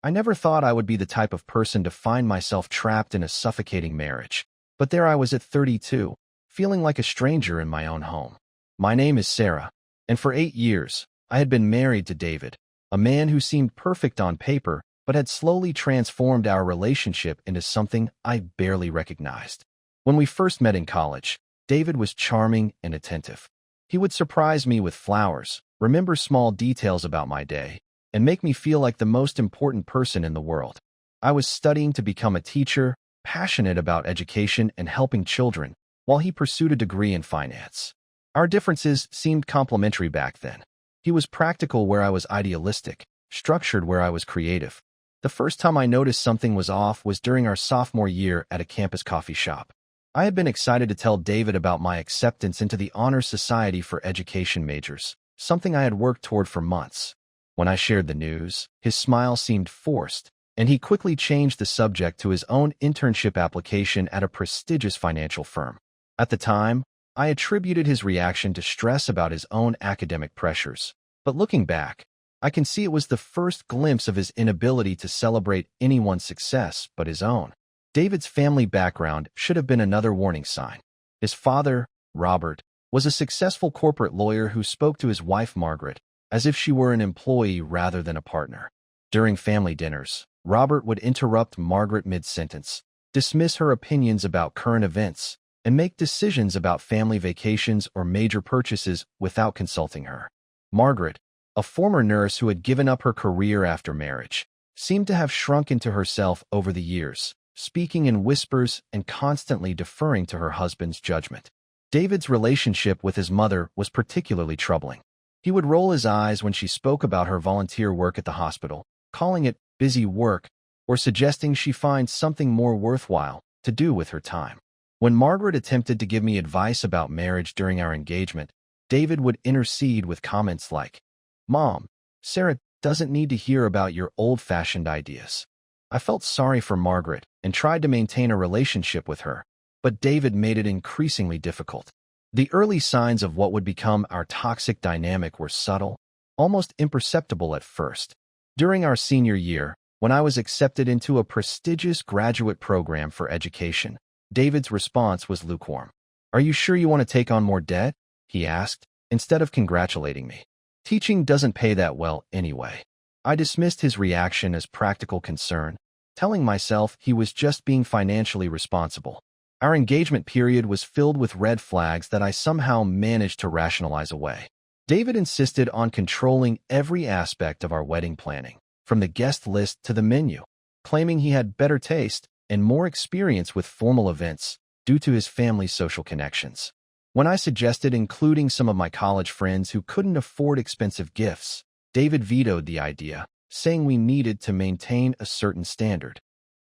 I never thought I would be the type of person to find myself trapped in a suffocating marriage. But there I was at 32, feeling like a stranger in my own home. My name is Sarah, and for 8 years, I had been married to David, a man who seemed perfect on paper, but had slowly transformed our relationship into something I barely recognized. When we first met in college, David was charming and attentive. He would surprise me with flowers, remember small details about my day, and make me feel like the most important person in the world. I was studying to become a teacher, passionate about education and helping children, while he pursued a degree in finance. Our differences seemed complementary back then. He was practical where I was idealistic, structured where I was creative. The first time I noticed something was off was during our sophomore year at a campus coffee shop. I had been excited to tell David about my acceptance into the Honor Society for Education majors, something I had worked toward for months. When I shared the news, his smile seemed forced, and he quickly changed the subject to his own internship application at a prestigious financial firm. At the time, I attributed his reaction to stress about his own academic pressures. But looking back, I can see it was the first glimpse of his inability to celebrate anyone's success but his own. David's family background should have been another warning sign. His father, Robert, was a successful corporate lawyer who spoke to his wife, Margaret, as if she were an employee rather than a partner. During family dinners, Robert would interrupt Margaret mid-sentence, dismiss her opinions about current events, and make decisions about family vacations or major purchases without consulting her. Margaret, a former nurse who had given up her career after marriage, seemed to have shrunk into herself over the years, speaking in whispers and constantly deferring to her husband's judgment. David's relationship with his mother was particularly troubling. He would roll his eyes when she spoke about her volunteer work at the hospital, calling it busy work or suggesting she find something more worthwhile to do with her time. When Margaret attempted to give me advice about marriage during our engagement, David would intercede with comments like, "Mom, Sarah doesn't need to hear about your old-fashioned ideas." I felt sorry for Margaret and tried to maintain a relationship with her, but David made it increasingly difficult. The early signs of what would become our toxic dynamic were subtle, almost imperceptible at first. During our senior year, when I was accepted into a prestigious graduate program for education, David's response was lukewarm. "Are you sure you want to take on more debt?" he asked, instead of congratulating me. "Teaching doesn't pay that well anyway." I dismissed his reaction as practical concern, telling myself he was just being financially responsible. Our engagement period was filled with red flags that I somehow managed to rationalize away. David insisted on controlling every aspect of our wedding planning, from the guest list to the menu, claiming he had better taste and more experience with formal events due to his family's social connections. When I suggested including some of my college friends who couldn't afford expensive gifts, David vetoed the idea, saying we needed to maintain a certain standard.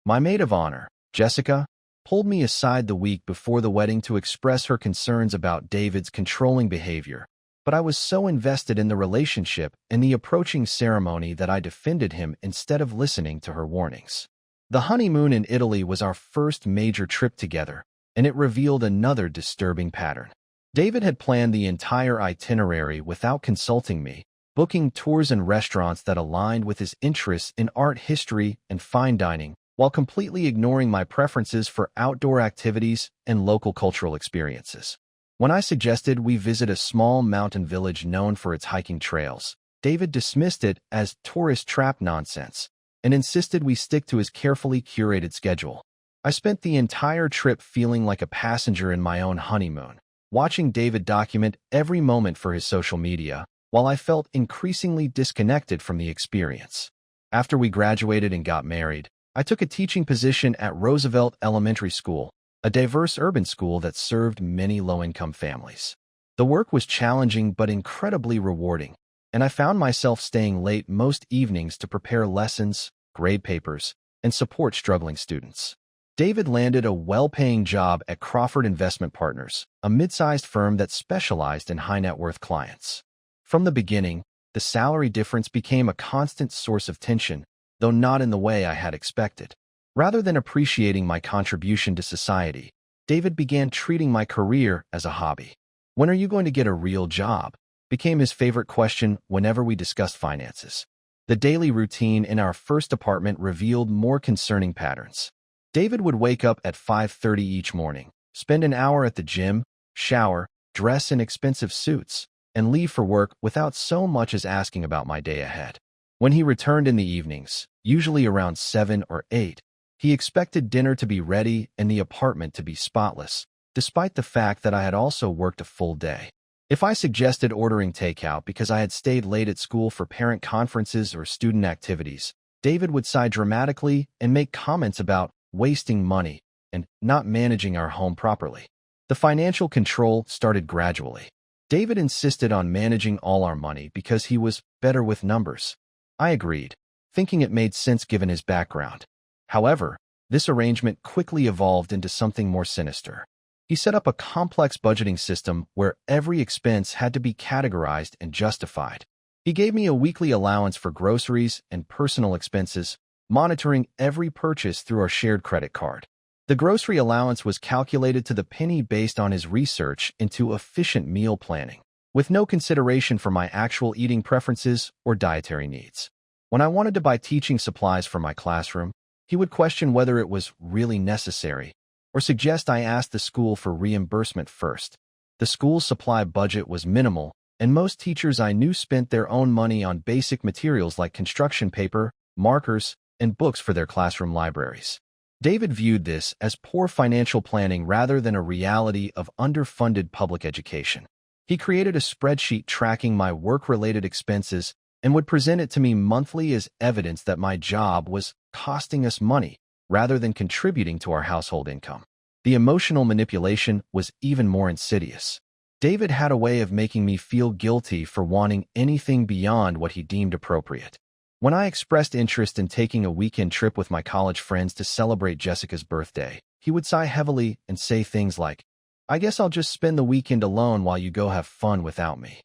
My maid of honor, Jessica, pulled me aside the week before the wedding to express her concerns about David's controlling behavior, but I was so invested in the relationship and the approaching ceremony that I defended him instead of listening to her warnings. The honeymoon in Italy was our first major trip together, and it revealed another disturbing pattern. David had planned the entire itinerary without consulting me, booking tours and restaurants that aligned with his interests in art history and fine dining, while completely ignoring my preferences for outdoor activities and local cultural experiences. When I suggested we visit a small mountain village known for its hiking trails, David dismissed it as tourist trap nonsense and insisted we stick to his carefully curated schedule. I spent the entire trip feeling like a passenger in my own honeymoon, watching David document every moment for his social media, while I felt increasingly disconnected from the experience. After we graduated and got married, I took a teaching position at Roosevelt Elementary School, a diverse urban school that served many low-income families. The work was challenging but incredibly rewarding, and I found myself staying late most evenings to prepare lessons, grade papers, and support struggling students. David landed a well-paying job at Crawford Investment Partners, a mid-sized firm that specialized in high-net-worth clients. From the beginning, the salary difference became a constant source of tension, though not in the way I had expected. Rather than appreciating my contribution to society, David began treating my career as a hobby. "When are you going to get a real job?" became his favorite question whenever we discussed finances. The daily routine in our first apartment revealed more concerning patterns. David would wake up at 5:30 each morning, spend an hour at the gym, shower, dress in expensive suits, and leave for work without so much as asking about my day ahead. When he returned in the evenings, usually around 7 or 8, he expected dinner to be ready and the apartment to be spotless, despite the fact that I had also worked a full day. If I suggested ordering takeout because I had stayed late at school for parent conferences or student activities, David would sigh dramatically and make comments about wasting money and not managing our home properly. The financial control started gradually. David insisted on managing all our money because he was better with numbers. I agreed, thinking it made sense given his background. However, this arrangement quickly evolved into something more sinister. He set up a complex budgeting system where every expense had to be categorized and justified. He gave me a weekly allowance for groceries and personal expenses, monitoring every purchase through our shared credit card. The grocery allowance was calculated to the penny based on his research into efficient meal planning, with no consideration for my actual eating preferences or dietary needs. When I wanted to buy teaching supplies for my classroom, he would question whether it was really necessary, or suggest I ask the school for reimbursement first. The school's supply budget was minimal, and most teachers I knew spent their own money on basic materials like construction paper, markers, and books for their classroom libraries. David viewed this as poor financial planning rather than a reality of underfunded public education. He created a spreadsheet tracking my work-related expenses and would present it to me monthly as evidence that my job was costing us money rather than contributing to our household income. The emotional manipulation was even more insidious. David had a way of making me feel guilty for wanting anything beyond what he deemed appropriate. When I expressed interest in taking a weekend trip with my college friends to celebrate Jessica's birthday, he would sigh heavily and say things like, "I guess I'll just spend the weekend alone while you go have fun without me."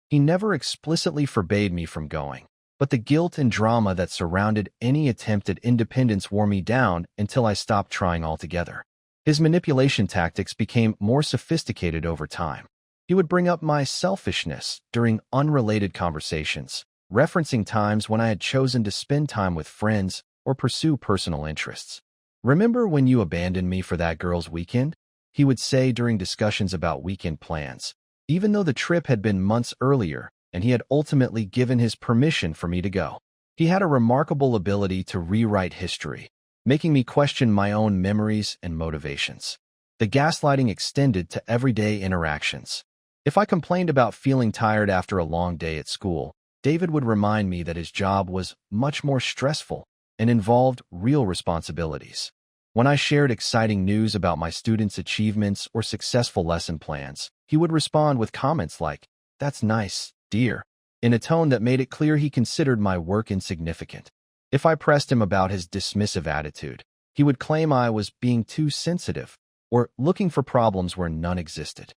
He never explicitly forbade me from going, but the guilt and drama that surrounded any attempt at independence wore me down until I stopped trying altogether. His manipulation tactics became more sophisticated over time. He would bring up my selfishness during unrelated conversations, referencing times when I had chosen to spend time with friends or pursue personal interests. "Remember when you abandoned me for that girl's weekend?" he would say during discussions about weekend plans, even though the trip had been months earlier and he had ultimately given his permission for me to go. He had a remarkable ability to rewrite history, making me question my own memories and motivations. The gaslighting extended to everyday interactions. If I complained about feeling tired after a long day at school, David would remind me that his job was much more stressful and involved real responsibilities. When I shared exciting news about my students' achievements or successful lesson plans, he would respond with comments like, "That's nice, dear," in a tone that made it clear he considered my work insignificant. If I pressed him about his dismissive attitude, he would claim I was being too sensitive or looking for problems where none existed.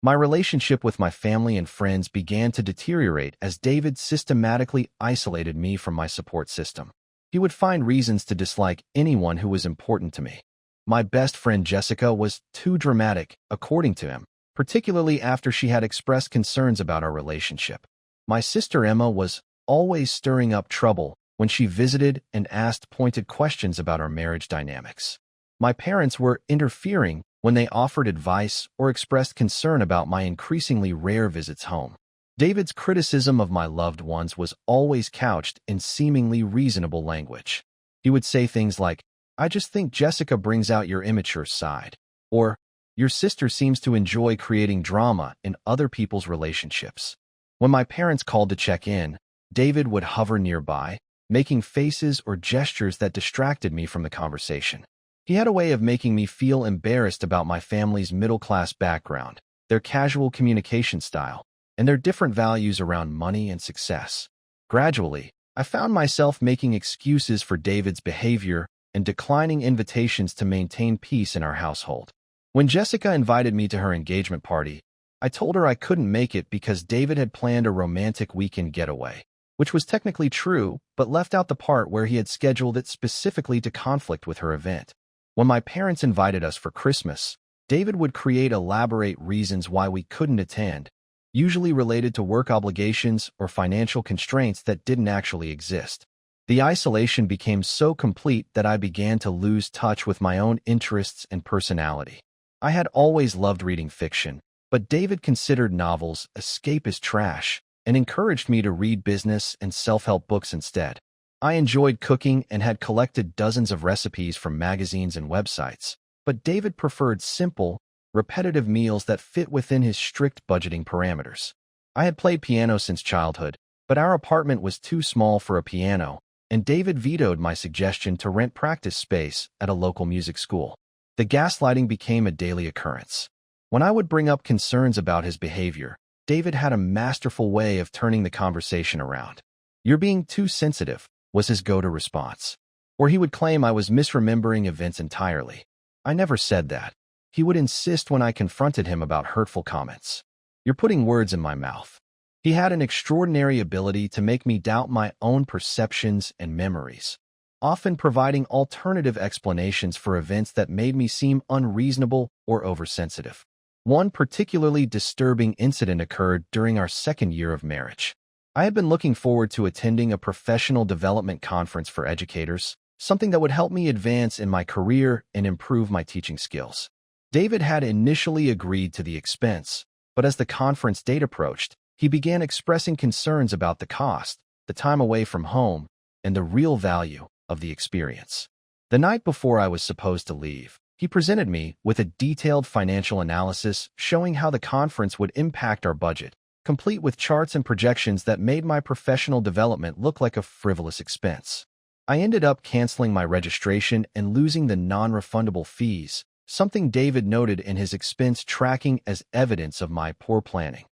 My relationship with my family and friends began to deteriorate as David systematically isolated me from my support system. He would find reasons to dislike anyone who was important to me. My best friend Jessica was too dramatic, according to him, particularly after she had expressed concerns about our relationship. My sister Emma was always stirring up trouble when she visited and asked pointed questions about our marriage dynamics. My parents were interfering when they offered advice or expressed concern about my increasingly rare visits home. David's criticism of my loved ones was always couched in seemingly reasonable language. He would say things like, "I just think Jessica brings out your immature side," or "Your sister seems to enjoy creating drama in other people's relationships." When my parents called to check in, David would hover nearby, making faces or gestures that distracted me from the conversation. He had a way of making me feel embarrassed about my family's middle-class background, their casual communication style, and their different values around money and success. Gradually, I found myself making excuses for David's behavior and declining invitations to maintain peace in our household. When Jessica invited me to her engagement party, I told her I couldn't make it because David had planned a romantic weekend getaway, which was technically true, but left out the part where he had scheduled it specifically to conflict with her event. When my parents invited us for Christmas, David would create elaborate reasons why we couldn't attend, usually related to work obligations or financial constraints that didn't actually exist. The isolation became so complete that I began to lose touch with my own interests and personality. I had always loved reading fiction, but David considered novels escapist trash and encouraged me to read business and self-help books instead. I enjoyed cooking and had collected dozens of recipes from magazines and websites, but David preferred simple, repetitive meals that fit within his strict budgeting parameters. I had played piano since childhood, but our apartment was too small for a piano, and David vetoed my suggestion to rent practice space at a local music school. The gaslighting became a daily occurrence. When I would bring up concerns about his behavior, David had a masterful way of turning the conversation around. "You're being too sensitive," was his go-to response. Or he would claim I was misremembering events entirely. I never said that. He would insist when I confronted him about hurtful comments. "You're putting words in my mouth." He had an extraordinary ability to make me doubt my own perceptions and memories, often providing alternative explanations for events that made me seem unreasonable or oversensitive. One particularly disturbing incident occurred during our second year of marriage. I had been looking forward to attending a professional development conference for educators, something that would help me advance in my career and improve my teaching skills. David had initially agreed to the expense, but as the conference date approached, he began expressing concerns about the cost, the time away from home, and the real value of the experience. The night before I was supposed to leave, he presented me with a detailed financial analysis showing how the conference would impact our budget, complete with charts and projections that made my professional development look like a frivolous expense. I ended up canceling my registration and losing the non-refundable fees, something David noted in his expense tracking as evidence of my poor planning.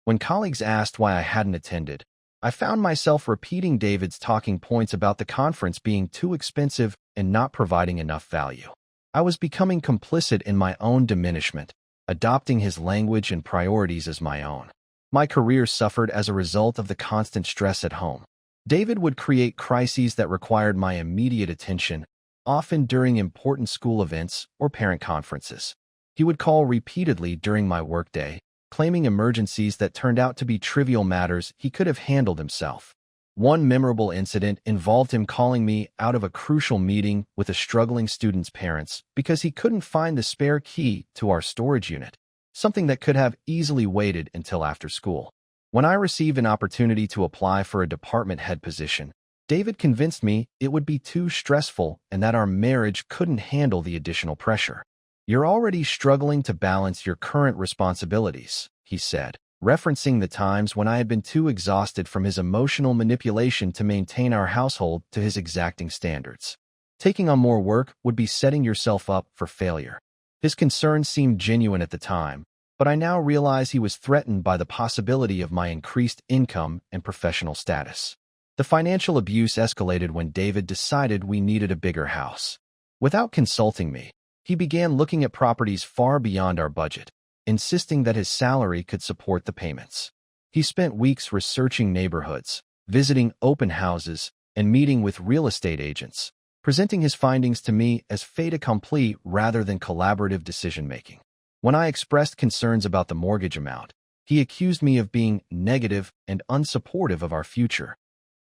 When colleagues asked why I hadn't attended, I found myself repeating David's talking points about the conference being too expensive and not providing enough value. I was becoming complicit in my own diminishment, adopting his language and priorities as my own. My career suffered as a result of the constant stress at home. David would create crises that required my immediate attention, often during important school events or parent conferences. He would call repeatedly during my workday, claiming emergencies that turned out to be trivial matters he could have handled himself. One memorable incident involved him calling me out of a crucial meeting with a struggling student's parents because he couldn't find the spare key to our storage unit, something that could have easily waited until after school. When I received an opportunity to apply for a department head position, David convinced me it would be too stressful and that our marriage couldn't handle the additional pressure. "You're already struggling to balance your current responsibilities," he said, referencing the times when I had been too exhausted from his emotional manipulation to maintain our household to his exacting standards. Taking on more work would be setting yourself up for failure. His concerns seemed genuine at the time, but I now realize he was threatened by the possibility of my increased income and professional status. The financial abuse escalated when David decided we needed a bigger house. Without consulting me, he began looking at properties far beyond our budget, insisting that his salary could support the payments. He spent weeks researching neighborhoods, visiting open houses, and meeting with real estate agents, presenting his findings to me as fait accompli rather than collaborative decision-making. When I expressed concerns about the mortgage amount, he accused me of being negative and unsupportive of our future.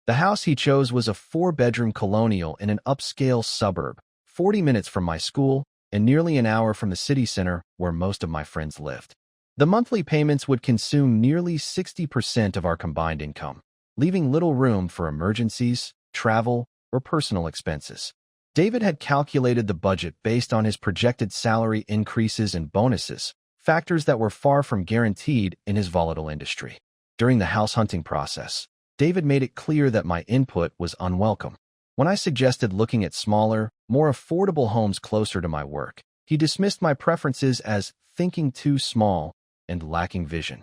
The house he chose was a 4-bedroom colonial in an upscale suburb, 40 minutes from my school and nearly an hour from the city center where most of my friends lived. The monthly payments would consume nearly 60% of our combined income, leaving little room for emergencies, travel, or personal expenses. David had calculated the budget based on his projected salary increases and bonuses, factors that were far from guaranteed in his volatile industry. During the house hunting process, David made it clear that my input was unwelcome. When I suggested looking at smaller, more affordable homes closer to my work, he dismissed my preferences as thinking too small and lacking vision.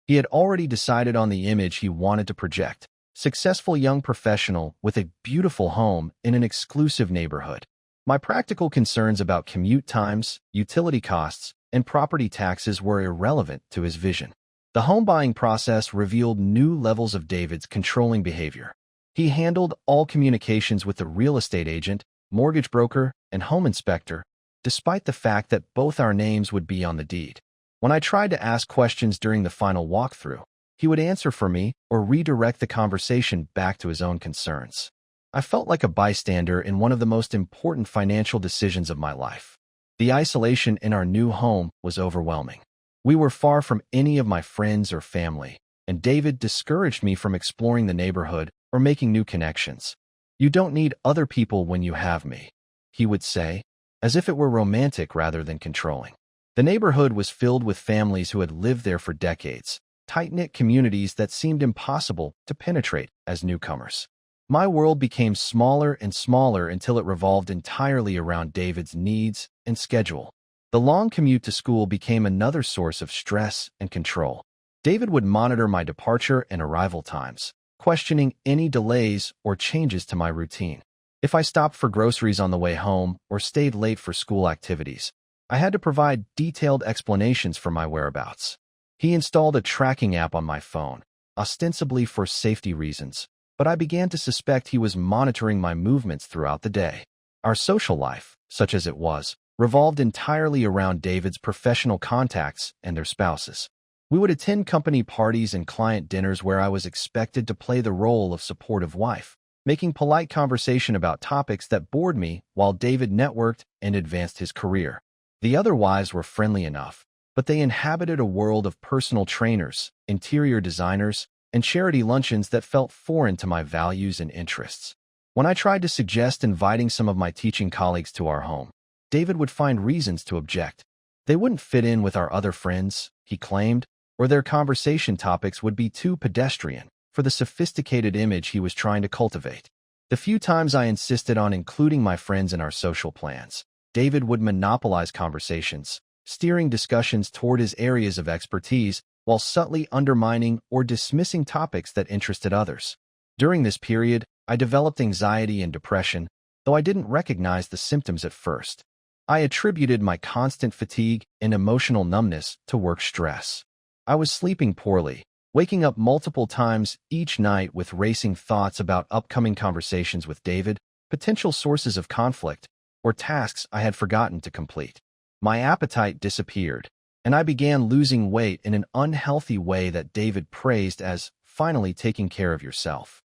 He had already decided on the image he wanted to project: successful young professional with a beautiful home in an exclusive neighborhood. My practical concerns about commute times, utility costs, and property taxes were irrelevant to his vision. The home buying process revealed new levels of David's controlling behavior. He handled all communications with the real estate agent, mortgage broker, and home inspector, despite the fact that both our names would be on the deed. When I tried to ask questions during the final walkthrough, he would answer for me or redirect the conversation back to his own concerns. I felt like a bystander in one of the most important financial decisions of my life. The isolation in our new home was overwhelming. We were far from any of my friends or family, and David discouraged me from exploring the neighborhood or making new connections. "You don't need other people when you have me," he would say, as if it were romantic rather than controlling. The neighborhood was filled with families who had lived there for decades, tight-knit communities that seemed impossible to penetrate as newcomers. My world became smaller and smaller until it revolved entirely around David's needs and schedule. The long commute to school became another source of stress and control. David would monitor my departure and arrival times, questioning any delays or changes to my routine. If I stopped for groceries on the way home or stayed late for school activities, I had to provide detailed explanations for my whereabouts. He installed a tracking app on my phone, ostensibly for safety reasons, but I began to suspect he was monitoring my movements throughout the day. Our social life, such as it was, revolved entirely around David's professional contacts and their spouses. We would attend company parties and client dinners where I was expected to play the role of supportive wife, making polite conversation about topics that bored me while David networked and advanced his career. The other wives were friendly enough, but they inhabited a world of personal trainers, interior designers, and charity luncheons that felt foreign to my values and interests. When I tried to suggest inviting some of my teaching colleagues to our home, David would find reasons to object. They wouldn't fit in with our other friends, he claimed, or their conversation topics would be too pedestrian for the sophisticated image he was trying to cultivate. The few times I insisted on including my friends in our social plans, David would monopolize conversations, steering discussions toward his areas of expertise while subtly undermining or dismissing topics that interested others. During this period, I developed anxiety and depression, though I didn't recognize the symptoms at first. I attributed my constant fatigue and emotional numbness to work stress. I was sleeping poorly, waking up multiple times each night with racing thoughts about upcoming conversations with David, potential sources of conflict, or tasks I had forgotten to complete. My appetite disappeared, and I began losing weight in an unhealthy way that David praised as finally taking care of yourself.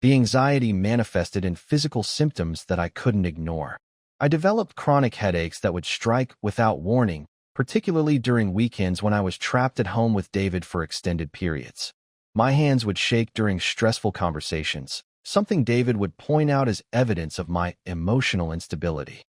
The anxiety manifested in physical symptoms that I couldn't ignore. I developed chronic headaches that would strike without warning, particularly during weekends when I was trapped at home with David for extended periods. My hands would shake during stressful conversations, something David would point out as evidence of my emotional instability.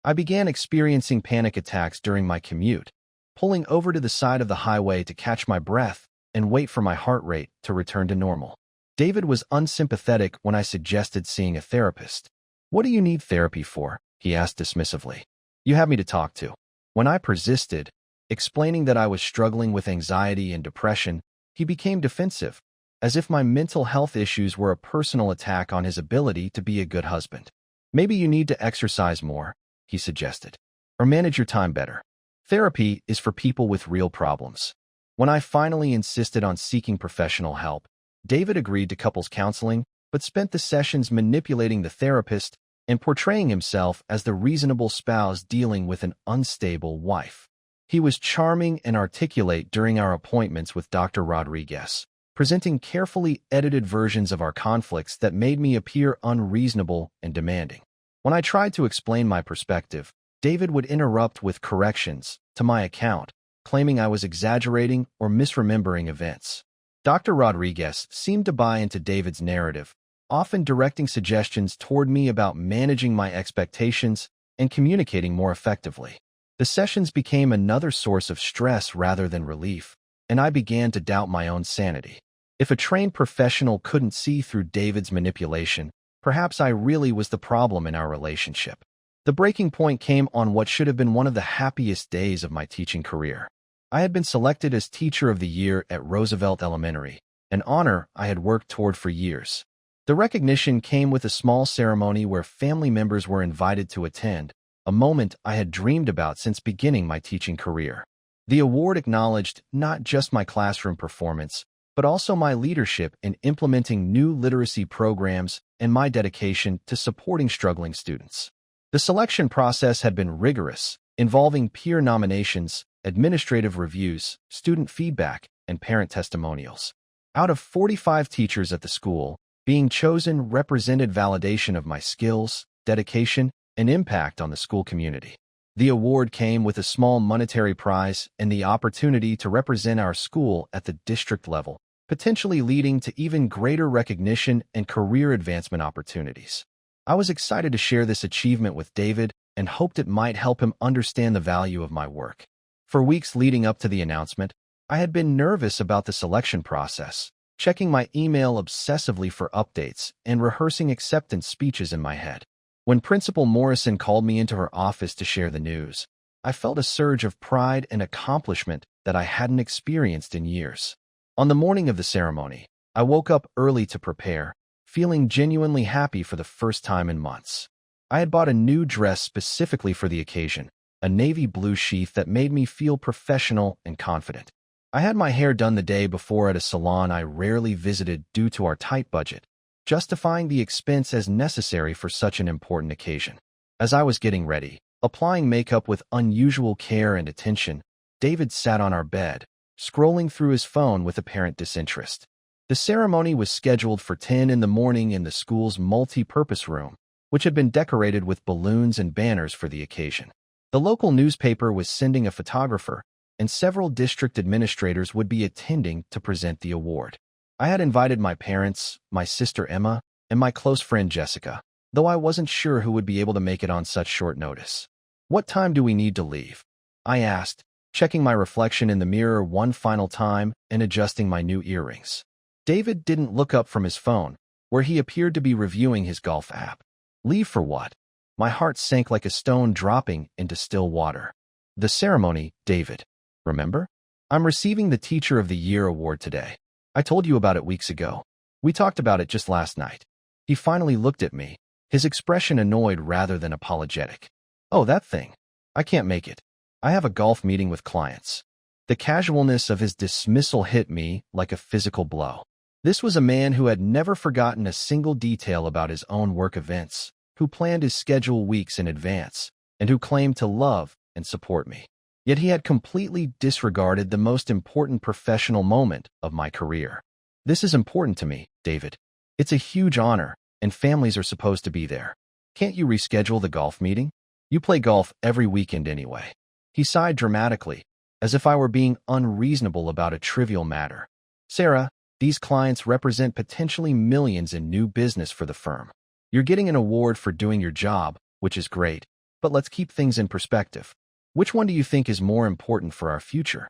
I began experiencing panic attacks during my commute, pulling over to the side of the highway to catch my breath and wait for my heart rate to return to normal. David was unsympathetic when I suggested seeing a therapist. "What do you need therapy for?" he asked dismissively. "You have me to talk to." When I persisted, explaining that I was struggling with anxiety and depression, he became defensive, as if my mental health issues were a personal attack on his ability to be a good husband. "Maybe you need to exercise more," he suggested, "or manage your time better. Therapy is for people with real problems." When I finally insisted on seeking professional help, David agreed to couples counseling, but spent the sessions manipulating the therapist and portraying himself as the reasonable spouse dealing with an unstable wife. He was charming and articulate during our appointments with Dr. Rodriguez, presenting carefully edited versions of our conflicts that made me appear unreasonable and demanding. When I tried to explain my perspective, David would interrupt with corrections to my account, claiming I was exaggerating or misremembering events. Dr. Rodriguez seemed to buy into David's narrative, often directing suggestions toward me about managing my expectations and communicating more effectively. The sessions became another source of stress rather than relief, and I began to doubt my own sanity. If a trained professional couldn't see through David's manipulation, perhaps I really was the problem in our relationship. The breaking point came on what should have been one of the happiest days of my teaching career. I had been selected as Teacher of the Year at Roosevelt Elementary, an honor I had worked toward for years. The recognition came with a small ceremony where family members were invited to attend, a moment I had dreamed about since beginning my teaching career. The award acknowledged not just my classroom performance, but also my leadership in implementing new literacy programs and my dedication to supporting struggling students. The selection process had been rigorous, involving peer nominations, administrative reviews, student feedback, and parent testimonials. Out of 45 teachers at the school, being chosen represented validation of my skills, dedication, and impact on the school community. The award came with a small monetary prize and the opportunity to represent our school at the district level, potentially leading to even greater recognition and career advancement opportunities. I was excited to share this achievement with David and hoped it might help him understand the value of my work. For weeks leading up to the announcement, I had been nervous about the selection process, checking my email obsessively for updates and rehearsing acceptance speeches in my head. When Principal Morrison called me into her office to share the news, I felt a surge of pride and accomplishment that I hadn't experienced in years. On the morning of the ceremony, I woke up early to prepare, feeling genuinely happy for the first time in months. I had bought a new dress specifically for the occasion, a navy blue sheath that made me feel professional and confident. I had my hair done the day before at a salon I rarely visited due to our tight budget, justifying the expense as necessary for such an important occasion. As I was getting ready, applying makeup with unusual care and attention, David sat on our bed, scrolling through his phone with apparent disinterest. The ceremony was scheduled for 10 in the morning in the school's multi-purpose room, which had been decorated with balloons and banners for the occasion. The local newspaper was sending a photographer, and several district administrators would be attending to present the award. I had invited my parents, my sister Emma, and my close friend Jessica, though I wasn't sure who would be able to make it on such short notice. "What time do we need to leave?" I asked, checking my reflection in the mirror one final time and adjusting my new earrings. David didn't look up from his phone, where he appeared to be reviewing his golf app. "Leave for what?" My heart sank like a stone dropping into still water. "The ceremony, David. Remember? I'm receiving the Teacher of the Year award today. I told you about it weeks ago. We talked about it just last night." He finally looked at me, his expression annoyed rather than apologetic. "Oh, that thing. I can't make it. I have a golf meeting with clients." The casualness of his dismissal hit me like a physical blow. This was a man who had never forgotten a single detail about his own work events, who planned his schedule weeks in advance, and who claimed to love and support me. Yet he had completely disregarded the most important professional moment of my career. "This is important to me, David. It's a huge honor, and families are supposed to be there. Can't you reschedule the golf meeting? You play golf every weekend anyway." He sighed dramatically, as if I were being unreasonable about a trivial matter. "Sarah, these clients represent potentially millions in new business for the firm. You're getting an award for doing your job, which is great, but let's keep things in perspective. Which one do you think is more important for our future?"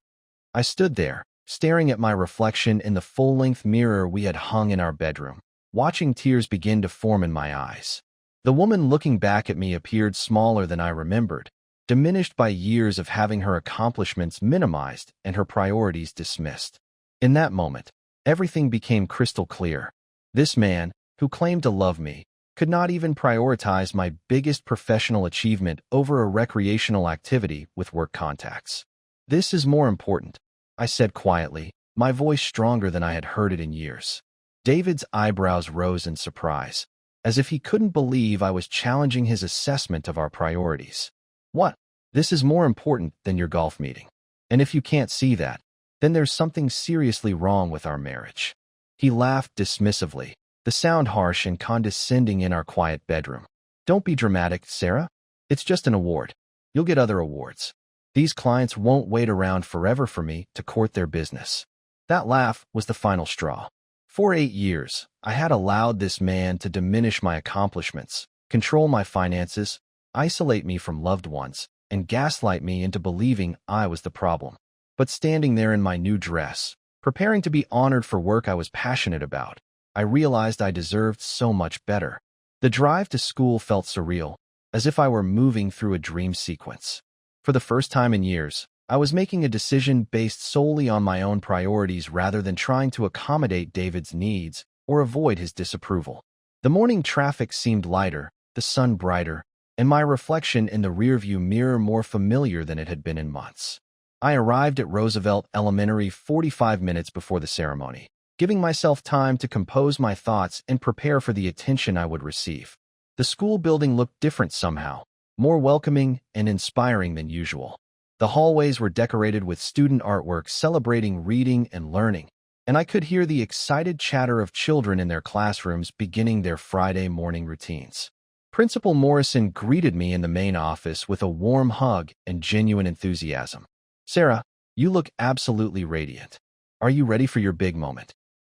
I stood there, staring at my reflection in the full-length mirror we had hung in our bedroom, watching tears begin to form in my eyes. The woman looking back at me appeared smaller than I remembered, diminished by years of having her accomplishments minimized and her priorities dismissed. In that moment, everything became crystal clear. This man, who claimed to love me, could not even prioritize my biggest professional achievement over a recreational activity with work contacts. "This is more important," I said quietly, my voice stronger than I had heard it in years. David's eyebrows rose in surprise, as if he couldn't believe I was challenging his assessment of our priorities. "What? This is more important than your golf meeting. And if you can't see that, then there's something seriously wrong with our marriage." He laughed dismissively, the sound harsh and condescending in our quiet bedroom. "Don't be dramatic, Sarah. It's just an award. You'll get other awards. These clients won't wait around forever for me to court their business." That laugh was the final straw. For 8 years, I had allowed this man to diminish my accomplishments, control my finances, isolate me from loved ones, and gaslight me into believing I was the problem. But standing there in my new dress, preparing to be honored for work I was passionate about, I realized I deserved so much better. The drive to school felt surreal, as if I were moving through a dream sequence. For the first time in years, I was making a decision based solely on my own priorities rather than trying to accommodate David's needs or avoid his disapproval. The morning traffic seemed lighter, the sun brighter, and my reflection in the rearview mirror more familiar than it had been in months. I arrived at Roosevelt Elementary 45 minutes before the ceremony, giving myself time to compose my thoughts and prepare for the attention I would receive. The school building looked different somehow, more welcoming and inspiring than usual. The hallways were decorated with student artwork celebrating reading and learning, and I could hear the excited chatter of children in their classrooms beginning their Friday morning routines. Principal Morrison greeted me in the main office with a warm hug and genuine enthusiasm. "Sarah, you look absolutely radiant. Are you ready for your big moment?"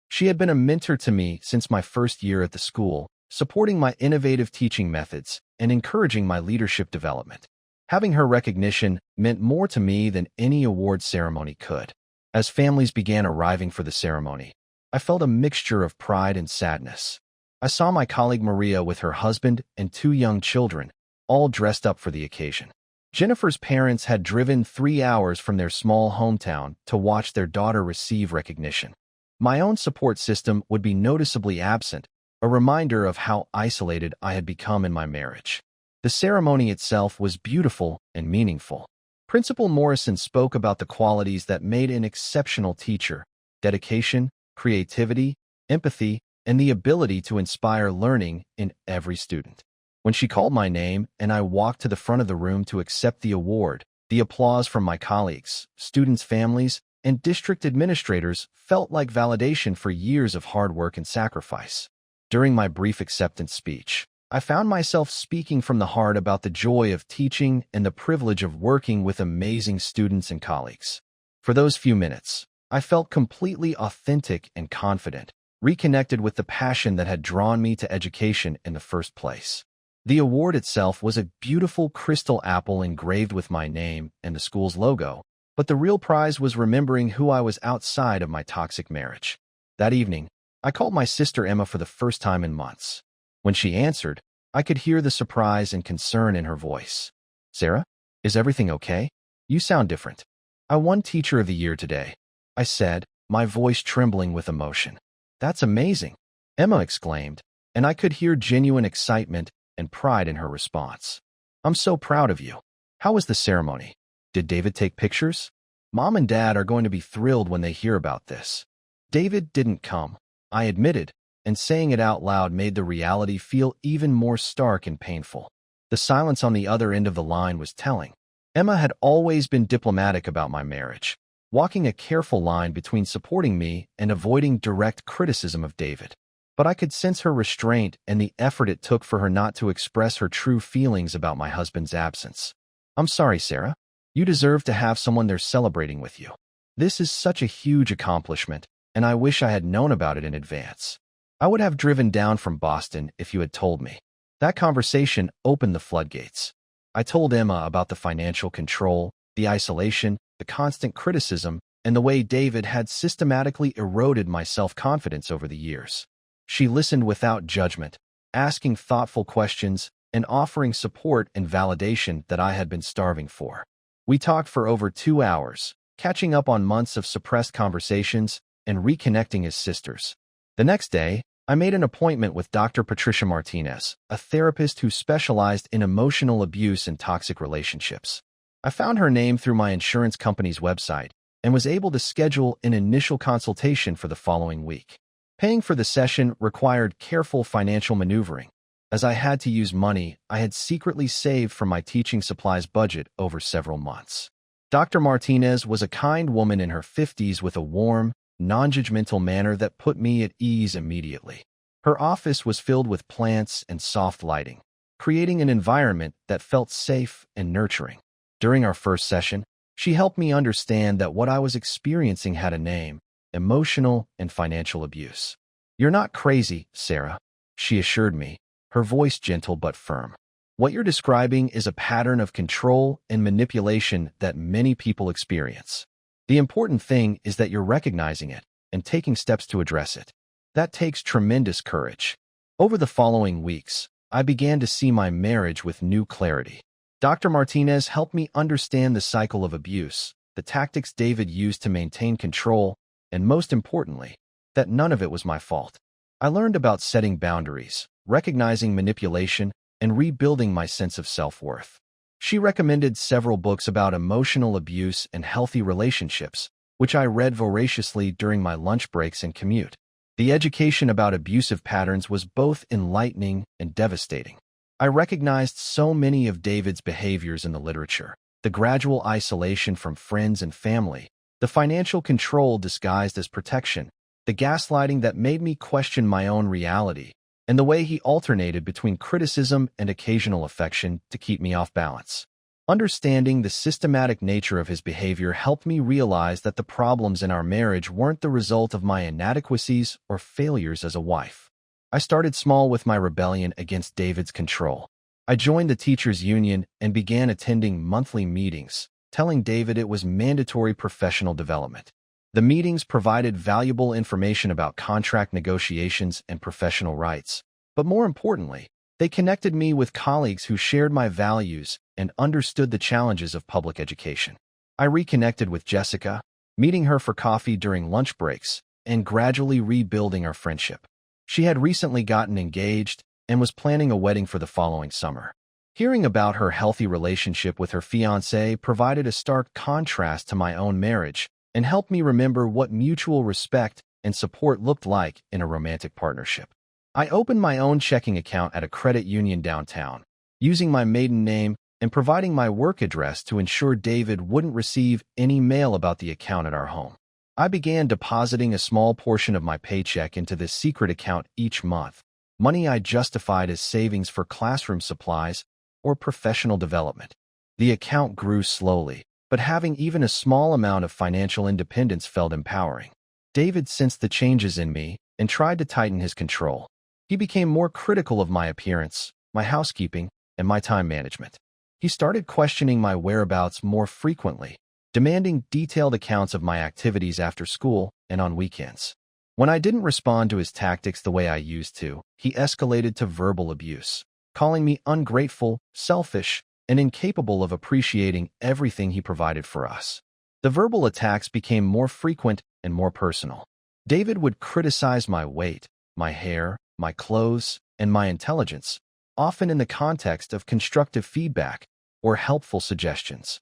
She had been a mentor to me since my first year at the school, supporting my innovative teaching methods and encouraging my leadership development. Having her recognition meant more to me than any award ceremony could. As families began arriving for the ceremony, I felt a mixture of pride and sadness. I saw my colleague Maria with her husband and 2 young children, all dressed up for the occasion. Jennifer's parents had driven 3 hours from their small hometown to watch their daughter receive recognition. My own support system would be noticeably absent, a reminder of how isolated I had become in my marriage. The ceremony itself was beautiful and meaningful. Principal Morrison spoke about the qualities that made an exceptional teacher: dedication, creativity, empathy, and the ability to inspire learning in every student. When she called my name and I walked to the front of the room to accept the award, the applause from my colleagues, students' families, and district administrators felt like validation for years of hard work and sacrifice. During my brief acceptance speech, I found myself speaking from the heart about the joy of teaching and the privilege of working with amazing students and colleagues. For those few minutes, I felt completely authentic and confident, reconnected with the passion that had drawn me to education in the first place. The award itself was a beautiful crystal apple engraved with my name and the school's logo, but the real prize was remembering who I was outside of my toxic marriage. That evening, I called my sister Emma for the first time in months. When she answered, I could hear the surprise and concern in her voice. "Sarah, is everything okay? You sound different." "I won Teacher of the Year today," I said, my voice trembling with emotion. "That's amazing," Emma exclaimed, and I could hear genuine excitement and pride in her response. "I'm so proud of you. How was the ceremony? Did David take pictures? Mom and Dad are going to be thrilled when they hear about this." "David didn't come," I admitted, and saying it out loud made the reality feel even more stark and painful. The silence on the other end of the line was telling. Emma had always been diplomatic about my marriage, walking a careful line between supporting me and avoiding direct criticism of David. But I could sense her restraint and the effort it took for her not to express her true feelings about my husband's absence. "I'm sorry, Sarah. You deserve to have someone there celebrating with you. This is such a huge accomplishment, and I wish I had known about it in advance. I would have driven down from Boston if you had told me." That conversation opened the floodgates. I told Emma about the financial control, the isolation, the constant criticism, and the way David had systematically eroded my self-confidence over the years. She listened without judgment, asking thoughtful questions and offering support and validation that I had been starving for. We talked for over 2 hours, catching up on months of suppressed conversations and reconnecting as sisters. The next day, I made an appointment with Dr. Patricia Martinez, a therapist who specialized in emotional abuse and toxic relationships. I found her name through my insurance company's website and was able to schedule an initial consultation for the following week. Paying for the session required careful financial maneuvering, as I had to use money I had secretly saved from my teaching supplies budget over several months. Dr. Martinez was a kind woman in her 50s with a warm, non-judgmental manner that put me at ease immediately. Her office was filled with plants and soft lighting, creating an environment that felt safe and nurturing. During our first session, she helped me understand that what I was experiencing had a name: emotional and financial abuse. "You're not crazy, Sarah," she assured me, her voice gentle but firm. "What you're describing is a pattern of control and manipulation that many people experience. The important thing is that you're recognizing it and taking steps to address it. That takes tremendous courage." Over the following weeks, I began to see my marriage with new clarity. Dr. Martinez helped me understand the cycle of abuse, the tactics David used to maintain control, and most importantly, that none of it was my fault. I learned about setting boundaries, recognizing manipulation, and rebuilding my sense of self-worth. She recommended several books about emotional abuse and healthy relationships, which I read voraciously during my lunch breaks and commute. The education about abusive patterns was both enlightening and devastating. I recognized so many of David's behaviors in the literature: the gradual isolation from friends and family, the financial control disguised as protection, the gaslighting that made me question my own reality, and the way he alternated between criticism and occasional affection to keep me off balance. Understanding the systematic nature of his behavior helped me realize that the problems in our marriage weren't the result of my inadequacies or failures as a wife. I started small with my rebellion against David's control. I joined the teachers' union and began attending monthly meetings, telling David it was mandatory professional development. The meetings provided valuable information about contract negotiations and professional rights, but more importantly, they connected me with colleagues who shared my values and understood the challenges of public education. I reconnected with Jessica, meeting her for coffee during lunch breaks, and gradually rebuilding our friendship. She had recently gotten engaged and was planning a wedding for the following summer. Hearing about her healthy relationship with her fiancé provided a stark contrast to my own marriage and helped me remember what mutual respect and support looked like in a romantic partnership. I opened my own checking account at a credit union downtown, using my maiden name and providing my work address to ensure David wouldn't receive any mail about the account at our home. I began depositing a small portion of my paycheck into this secret account each month, money I justified as savings for classroom supplies or professional development. The account grew slowly, but having even a small amount of financial independence felt empowering. David sensed the changes in me and tried to tighten his control. He became more critical of my appearance, my housekeeping, and my time management. He started questioning my whereabouts more frequently, demanding detailed accounts of my activities after school and on weekends. When I didn't respond to his tactics the way I used to, he escalated to verbal abuse, calling me ungrateful, selfish, and incapable of appreciating everything he provided for us. The verbal attacks became more frequent and more personal. David would criticize my weight, my hair, my clothes, and my intelligence, often in the context of constructive feedback or helpful suggestions.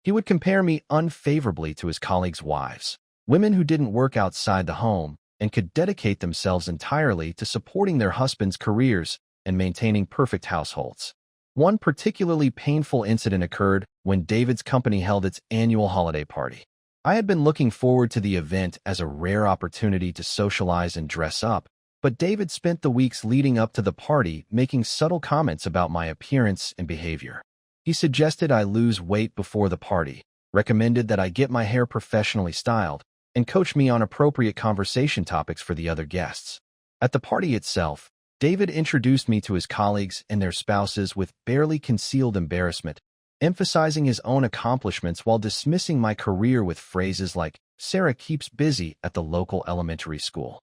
He would compare me unfavorably to his colleagues' wives, women who didn't work outside the home and could dedicate themselves entirely to supporting their husbands' careers and maintaining perfect households. One particularly painful incident occurred when David's company held its annual holiday party. I had been looking forward to the event as a rare opportunity to socialize and dress up, but David spent the weeks leading up to the party making subtle comments about my appearance and behavior. He suggested I lose weight before the party, recommended that I get my hair professionally styled, and coached me on appropriate conversation topics for the other guests. At the party itself, David introduced me to his colleagues and their spouses with barely concealed embarrassment, emphasizing his own accomplishments while dismissing my career with phrases like, "Sarah keeps busy at the local elementary school."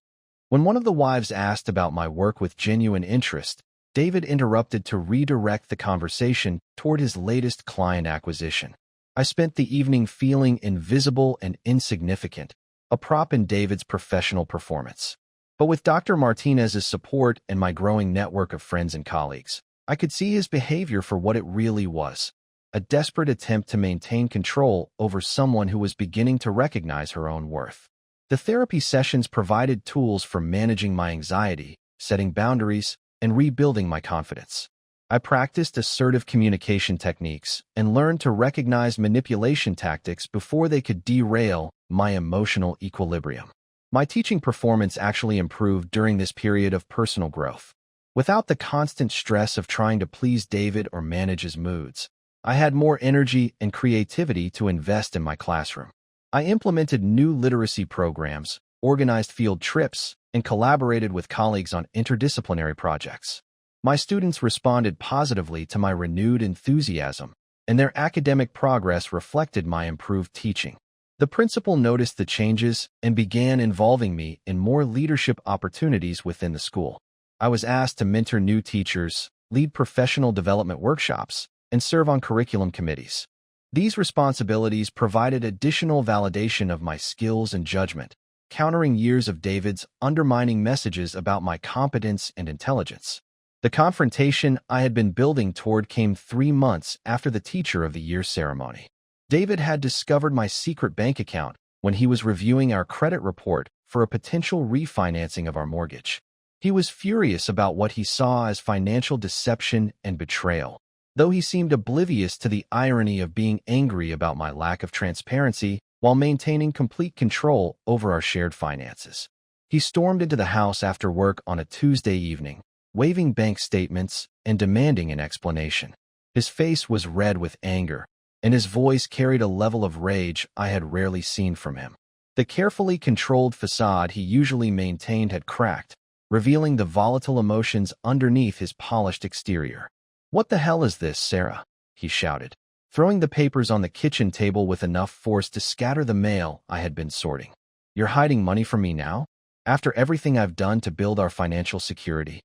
When one of the wives asked about my work with genuine interest, David interrupted to redirect the conversation toward his latest client acquisition. I spent the evening feeling invisible and insignificant, a prop in David's professional performance. But with Dr. Martinez's support and my growing network of friends and colleagues, I could see his behavior for what it really was, a desperate attempt to maintain control over someone who was beginning to recognize her own worth. The therapy sessions provided tools for managing my anxiety, setting boundaries, and rebuilding my confidence. I practiced assertive communication techniques and learned to recognize manipulation tactics before they could derail my emotional equilibrium. My teaching performance actually improved during this period of personal growth. Without the constant stress of trying to please David or manage his moods, I had more energy and creativity to invest in my classroom. I implemented new literacy programs, organized field trips, and collaborated with colleagues on interdisciplinary projects. My students responded positively to my renewed enthusiasm, and their academic progress reflected my improved teaching. The principal noticed the changes and began involving me in more leadership opportunities within the school. I was asked to mentor new teachers, lead professional development workshops, and serve on curriculum committees. These responsibilities provided additional validation of my skills and judgment, countering years of David's undermining messages about my competence and intelligence. The confrontation I had been building toward came 3 months after the Teacher of the Year ceremony. David had discovered my secret bank account when he was reviewing our credit report for a potential refinancing of our mortgage. He was furious about what he saw as financial deception and betrayal. though he seemed oblivious to the irony of being angry about my lack of transparency while maintaining complete control over our shared finances. He stormed into the house after work on a Tuesday evening, waving bank statements and demanding an explanation. His face was red with anger, and his voice carried a level of rage I had rarely seen from him. The carefully controlled facade he usually maintained had cracked, revealing the volatile emotions underneath his polished exterior. "What the hell is this, Sarah?" he shouted, throwing the papers on the kitchen table with enough force to scatter the mail I had been sorting. "You're hiding money from me now? After everything I've done to build our financial security?"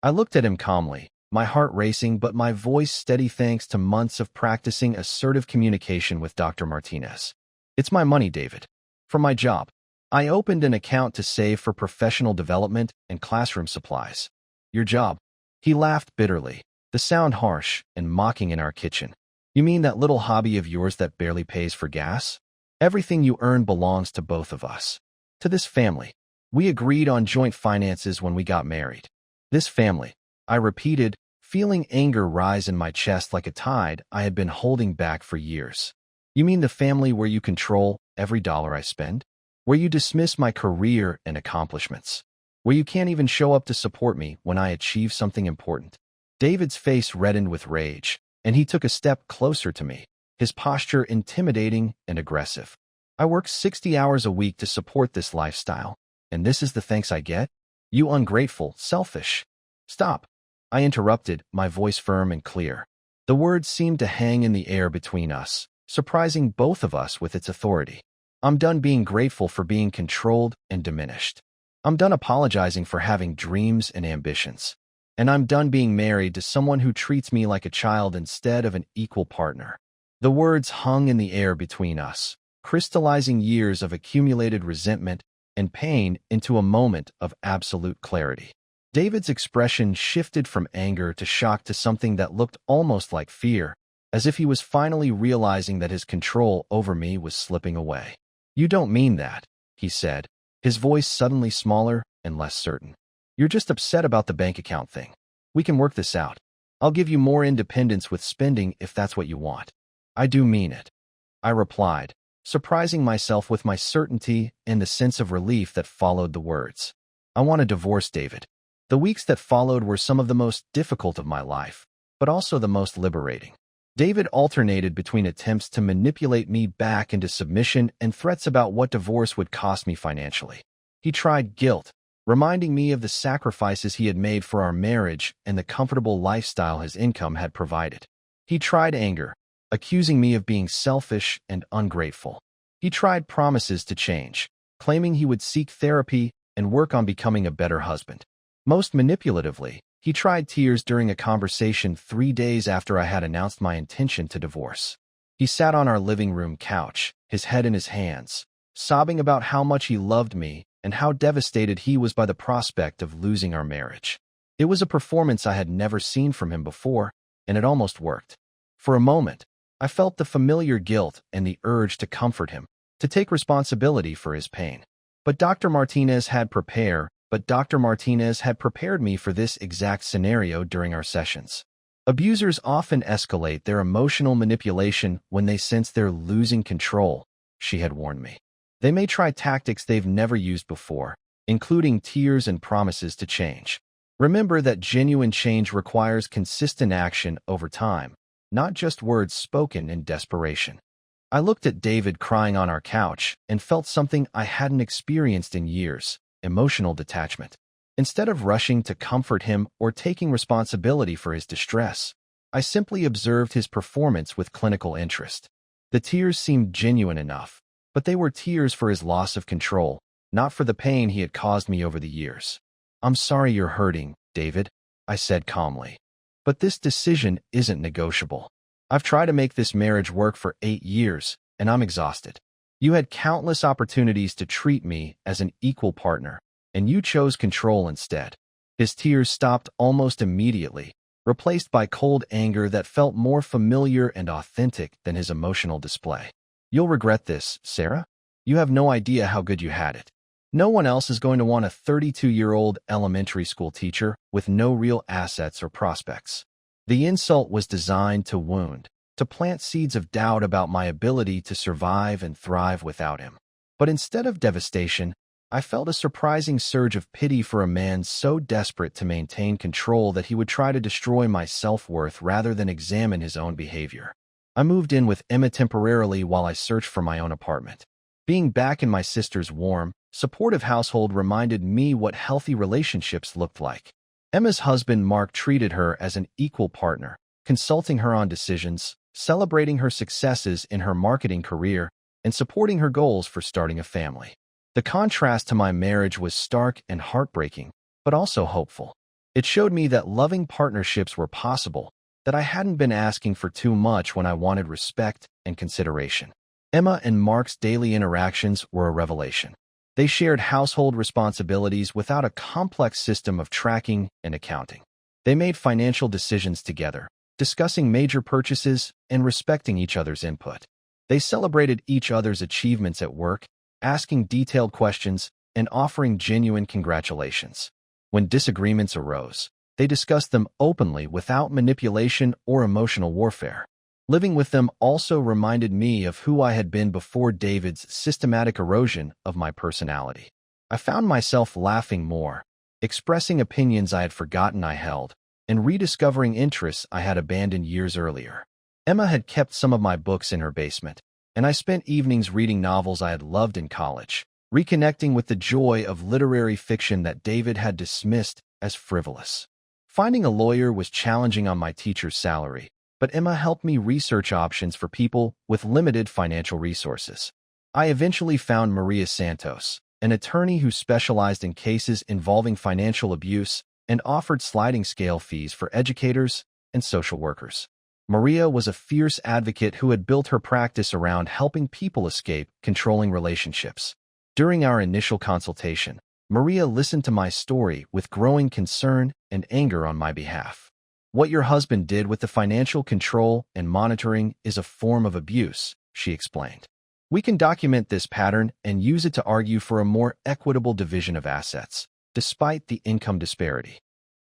I looked at him calmly, my heart racing but my voice steady thanks to months of practicing assertive communication with Dr. Martinez. "It's my money, David. From my job. I opened an account to save for professional development and classroom supplies." "Your job?" He laughed bitterly, the sound harsh and mocking in our kitchen. "You mean that little hobby of yours that barely pays for gas? Everything you earn belongs to both of us. To this family. We agreed on joint finances when we got married." "This family," I repeated, feeling anger rise in my chest like a tide I had been holding back for years. "You mean the family where you control every dollar I spend? Where you dismiss my career and accomplishments? Where you can't even show up to support me when I achieve something important?" David's face reddened with rage, and he took a step closer to me, his posture intimidating and aggressive. "I work 60 hours a week to support this lifestyle, and this is the thanks I get? You ungrateful, selfish." "Stop," I interrupted, my voice firm and clear. The words seemed to hang in the air between us, surprising both of us with its authority. "I'm done being grateful for being controlled and diminished. I'm done apologizing for having dreams and ambitions. And I'm done being married to someone who treats me like a child instead of an equal partner." The words hung in the air between us, crystallizing years of accumulated resentment and pain into a moment of absolute clarity. David's expression shifted from anger to shock to something that looked almost like fear, as if he was finally realizing that his control over me was slipping away. "You don't mean that," he said, his voice suddenly smaller and less certain. "You're just upset about the bank account thing. We can work this out. I'll give you more independence with spending if that's what you want." "I do mean it," I replied, surprising myself with my certainty and the sense of relief that followed the words. "I want a divorce, David." The weeks that followed were some of the most difficult of my life, but also the most liberating. David alternated between attempts to manipulate me back into submission and threats about what divorce would cost me financially. He tried guilt, reminding me of the sacrifices he had made for our marriage and the comfortable lifestyle his income had provided. He tried anger, accusing me of being selfish and ungrateful. He tried promises to change, claiming he would seek therapy and work on becoming a better husband. Most manipulatively, he tried tears during a conversation 3 days after I had announced my intention to divorce. He sat on our living room couch, his head in his hands, sobbing about how much he loved me and how devastated he was by the prospect of losing our marriage. It was a performance I had never seen from him before, and it almost worked. For a moment, I felt the familiar guilt and the urge to comfort him, to take responsibility for his pain. But Dr. Martinez had prepared me for this exact scenario during our sessions. Abusers often escalate their emotional manipulation when they sense they're losing control, she had warned me. They may try tactics they've never used before, including tears and promises to change. Remember that genuine change requires consistent action over time, not just words spoken in desperation. I looked at David crying on our couch and felt something I hadn't experienced in years: emotional detachment. Instead of rushing to comfort him or taking responsibility for his distress, I simply observed his performance with clinical interest. The tears seemed genuine enough, but they were tears for his loss of control, not for the pain he had caused me over the years. "I'm sorry you're hurting, David," I said calmly. "But this decision isn't negotiable. I've tried to make this marriage work for 8 years, and I'm exhausted. You had countless opportunities to treat me as an equal partner, and you chose control instead." His tears stopped almost immediately, replaced by cold anger that felt more familiar and authentic than his emotional display. "You'll regret this, Sarah. You have no idea how good you had it. No one else is going to want a 32-year-old elementary school teacher with no real assets or prospects. The insult was designed to wound, to plant seeds of doubt about my ability to survive and thrive without him. But instead of devastation, I felt a surprising surge of pity for a man so desperate to maintain control that he would try to destroy my self-worth rather than examine his own behavior. I moved in with Emma temporarily while I searched for my own apartment. Being back in my sister's warm, supportive household reminded me what healthy relationships looked like. Emma's husband, Mark, treated her as an equal partner, consulting her on decisions, celebrating her successes in her marketing career, and supporting her goals for starting a family. The contrast to my marriage was stark and heartbreaking, but also hopeful. It showed me that loving partnerships were possible, that I hadn't been asking for too much when I wanted respect and consideration. Emma and Mark's daily interactions were a revelation. They shared household responsibilities without a complex system of tracking and accounting. They made financial decisions together, discussing major purchases and respecting each other's input. They celebrated each other's achievements at work, asking detailed questions and offering genuine congratulations. When disagreements arose, they discussed them openly without manipulation or emotional warfare. Living with them also reminded me of who I had been before David's systematic erosion of my personality. I found myself laughing more, expressing opinions I had forgotten I held, and rediscovering interests I had abandoned years earlier. Emma had kept some of my books in her basement, and I spent evenings reading novels I had loved in college, reconnecting with the joy of literary fiction that David had dismissed as frivolous. Finding a lawyer was challenging on my teacher's salary, but Emma helped me research options for people with limited financial resources. I eventually found Maria Santos, an attorney who specialized in cases involving financial abuse and offered sliding scale fees for educators and social workers. Maria was a fierce advocate who had built her practice around helping people escape controlling relationships. During our initial consultation, Maria listened to my story with growing concern and anger on my behalf. "What your husband did with the financial control and monitoring is a form of abuse," she explained. "We can document this pattern and use it to argue for a more equitable division of assets, despite the income disparity."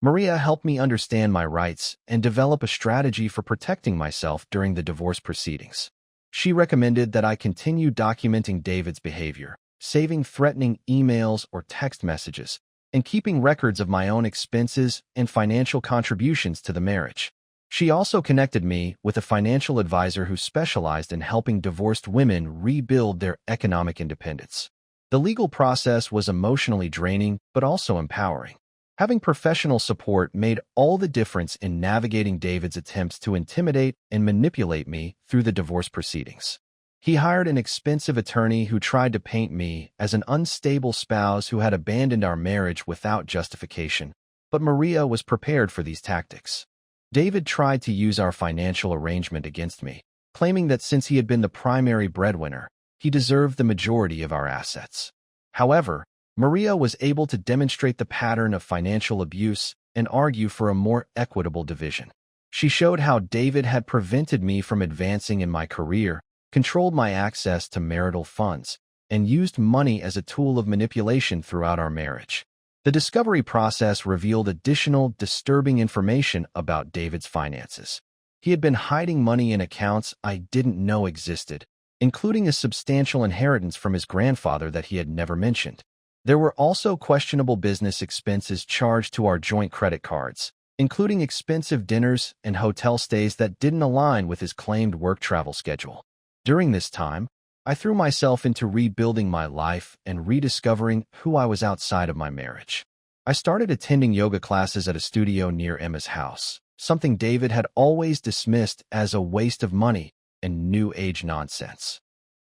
Maria helped me understand my rights and develop a strategy for protecting myself during the divorce proceedings. She recommended that I continue documenting David's behavior, saving threatening emails or text messages, and keeping records of my own expenses and financial contributions to the marriage. She also connected me with a financial advisor who specialized in helping divorced women rebuild their economic independence. The legal process was emotionally draining, but also empowering. Having professional support made all the difference in navigating David's attempts to intimidate and manipulate me through the divorce proceedings. He hired an expensive attorney who tried to paint me as an unstable spouse who had abandoned our marriage without justification, but Maria was prepared for these tactics. David tried to use our financial arrangement against me, claiming that since he had been the primary breadwinner, he deserved the majority of our assets. However, Maria was able to demonstrate the pattern of financial abuse and argue for a more equitable division. She showed how David had prevented me from advancing in my career, controlled my access to marital funds, and used money as a tool of manipulation throughout our marriage. The discovery process revealed additional disturbing information about David's finances. He had been hiding money in accounts I didn't know existed, including a substantial inheritance from his grandfather that he had never mentioned. There were also questionable business expenses charged to our joint credit cards, including expensive dinners and hotel stays that didn't align with his claimed work travel schedule. During this time, I threw myself into rebuilding my life and rediscovering who I was outside of my marriage. I started attending yoga classes at a studio near Emma's house, something David had always dismissed as a waste of money and new age nonsense.